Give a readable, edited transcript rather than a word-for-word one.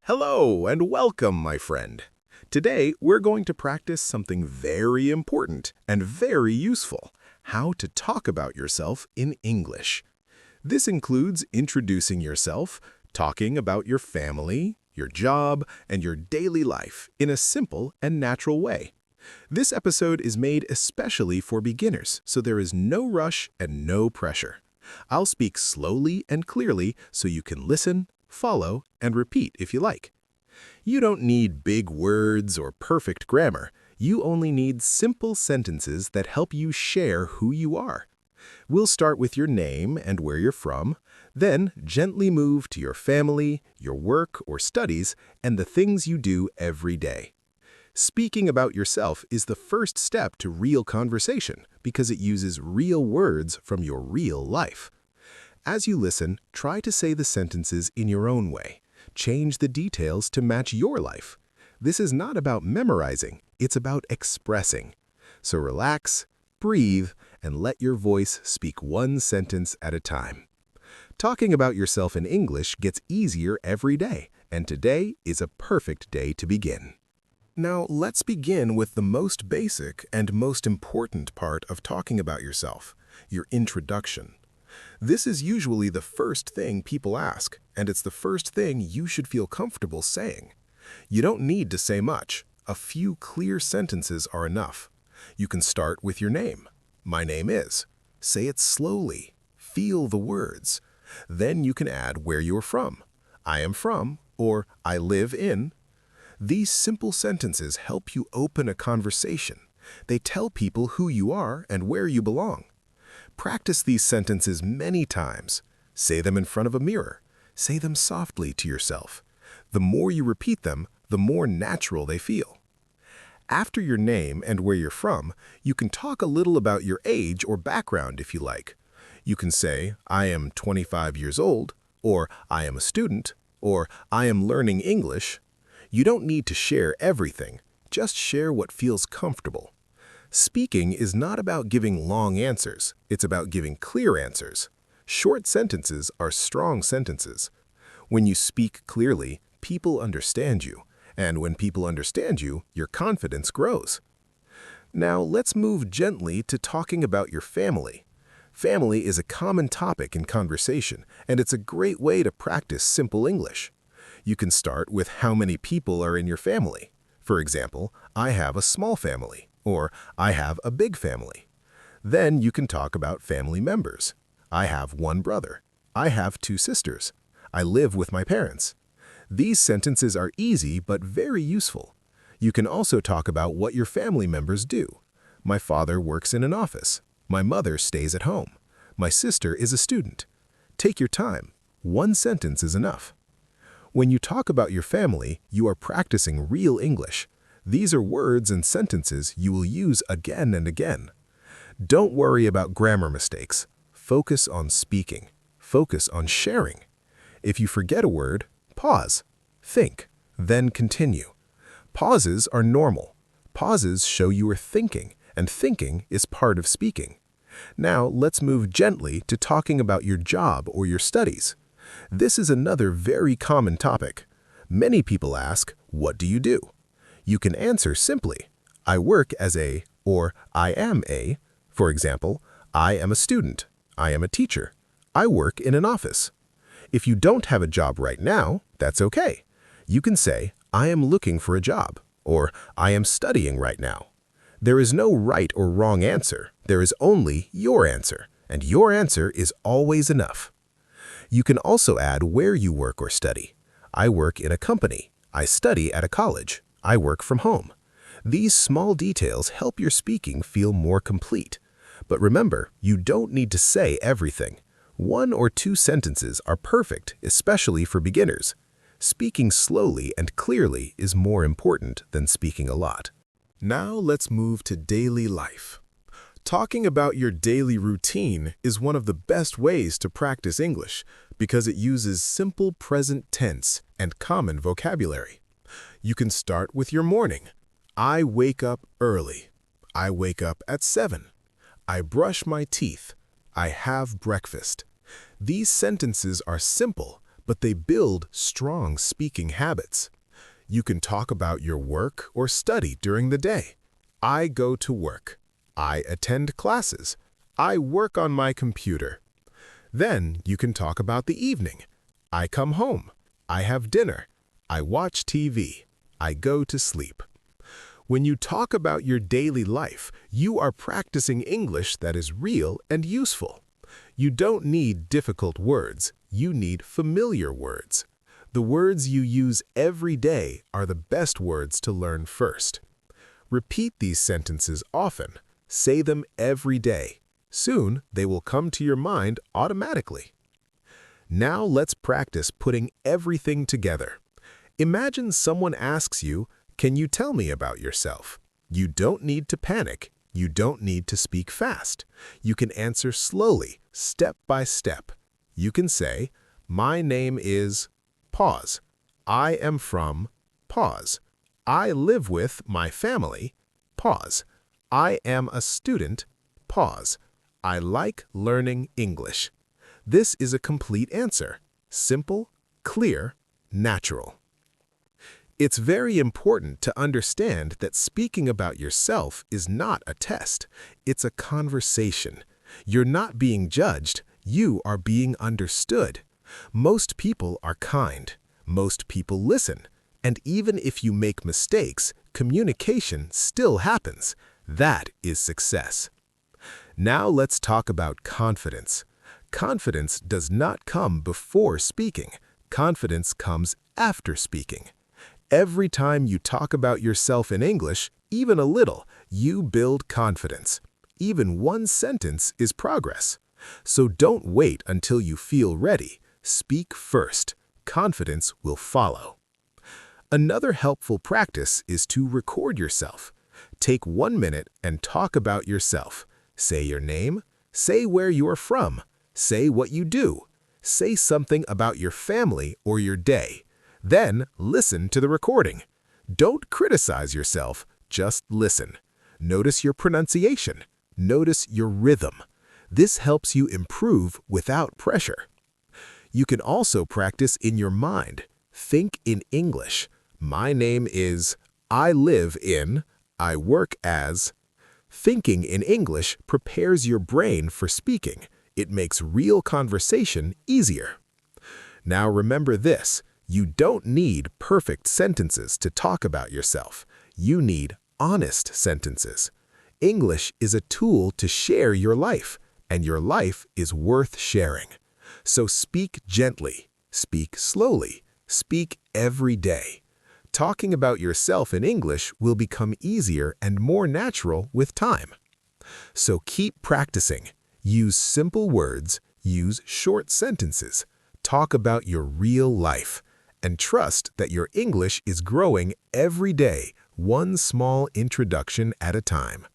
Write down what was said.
Hello and welcome, my friend. Today, we're going to practice something very important and very useful: how to talk about yourself in English. This includes introducing yourself, talking about your family, your job, and your daily life in a simple and natural way. This episode is made especially for beginners, so there is no rush and no pressure. I'll speak slowly and clearly so you can listen, follow, and repeat if you like. You don't need big words or perfect grammar. You only need simple sentences that help you share who you are. We'll start with your name and where you're from, then gently move to your family, your work or studies, and the things you do every day. Speaking about yourself is the first step to real conversation because it uses real words from your real life. As you listen, try to say the sentences in your own way. Change the details to match your life. This is not about memorizing, it's about expressing. So relax, breathe, and let your voice speak one sentence at a time. Talking about yourself in English gets easier every day, and today is a perfect day to begin. Now, let's begin with the most basic and most important part of talking about yourself, your introduction. This is usually the first thing people ask, and it's the first thing you should feel comfortable saying. You don't need to say much. A few clear sentences are enough. You can start with your name. My name is. Say it slowly. Feel the words. Then you can add where you're from. I am from, or I live in. These simple sentences help you open a conversation. They tell people who you are and where you belong. Practice these sentences many times. Say them in front of a mirror. Say them softly to yourself. The more you repeat them, the more natural they feel. After your name and where you're from, you can talk a little about your age or background if you like. You can say, I am 25 years old, or I am a student, or I am learning English. You don't need to share everything, just share what feels comfortable. Speaking is not about giving long answers, it's about giving clear answers. Short sentences are strong sentences. When you speak clearly, people understand you, and when people understand you, your confidence grows. Now let's move gently to talking about your family. Family is a common topic in conversation, and it's a great way to practice simple English. You can start with how many people are in your family. For example, I have a small family, or I have a big family. Then you can talk about family members. I have one brother. I have two sisters. I live with my parents. These sentences are easy but very useful. You can also talk about what your family members do. My father works in an office. My mother stays at home. My sister is a student. Take your time. One sentence is enough. When you talk about your family, you are practicing real English. These are words and sentences you will use again and again. Don't worry about grammar mistakes. Focus on speaking. Focus on sharing. If you forget a word, pause. Think. Then continue. Pauses are normal. Pauses show you are thinking, and thinking is part of speaking. Now let's move gently to talking about your job or your studies. This is another very common topic. Many people ask, what do you do? You can answer simply, I work as a, or I am a. For example, I am a student. I am a teacher. I work in an office. If you don't have a job right now, that's okay. You can say, I am looking for a job, or I am studying right now. There is no right or wrong answer. There is only your answer, and your answer is always enough. You can also add where you work or study. I work in a company. I study at a college. I work from home. These small details help your speaking feel more complete. But remember, you don't need to say everything. One or two sentences are perfect, especially for beginners. Speaking slowly and clearly is more important than speaking a lot. Now let's move to daily life. Talking about your daily routine is one of the best ways to practice English because it uses simple present tense and common vocabulary. You can start with your morning. I wake up early. I wake up at 7. I brush my teeth. I have breakfast. These sentences are simple, but they build strong speaking habits. You can talk about your work or study during the day. I go to work. I attend classes. I work on my computer. Then you can talk about the evening. I come home. I have dinner. I watch TV. I go to sleep. When you talk about your daily life, you are practicing English that is real and useful. You don't need difficult words. You need familiar words. The words you use every day are the best words to learn first. Repeat these sentences often. Say them every day. Soon, they will come to your mind automatically. Now let's practice putting everything together. Imagine someone asks you, "Can you tell me about yourself?" You don't need to panic. You don't need to speak fast. You can answer slowly, step by step. You can say, "My name is…" Pause. "I am from…" Pause. "I live with my family…" Pause. "I am a student…" Pause. "I like learning English." This is a complete answer. Simple, clear, natural. It's very important to understand that speaking about yourself is not a test. It's a conversation. You're not being judged. You are being understood. Most people are kind. Most people listen. And even if you make mistakes, communication still happens. That is success. Now let's talk about confidence. Confidence does not come before speaking. Confidence comes after speaking. Every time you talk about yourself in English, even a little, you build confidence. Even one sentence is progress. So don't wait until you feel ready. Speak first. Confidence will follow. Another helpful practice is to record yourself. Take 1 minute and talk about yourself. Say your name. Say where you are from. Say what you do. Say something about your family or your day. Then listen to the recording. Don't criticize yourself, just listen. Notice your pronunciation. Notice your rhythm. This helps you improve without pressure. You can also practice in your mind. Think in English. My name is… I live in… I work as… Thinking in English prepares your brain for speaking. It makes real conversation easier. Now remember this. You don't need perfect sentences to talk about yourself. You need honest sentences. English is a tool to share your life, and your life is worth sharing. So speak gently, speak slowly, speak every day. Talking about yourself in English will become easier and more natural with time. So keep practicing. Use simple words, use short sentences. Talk about your real life. And trust that your English is growing every day, one small introduction at a time.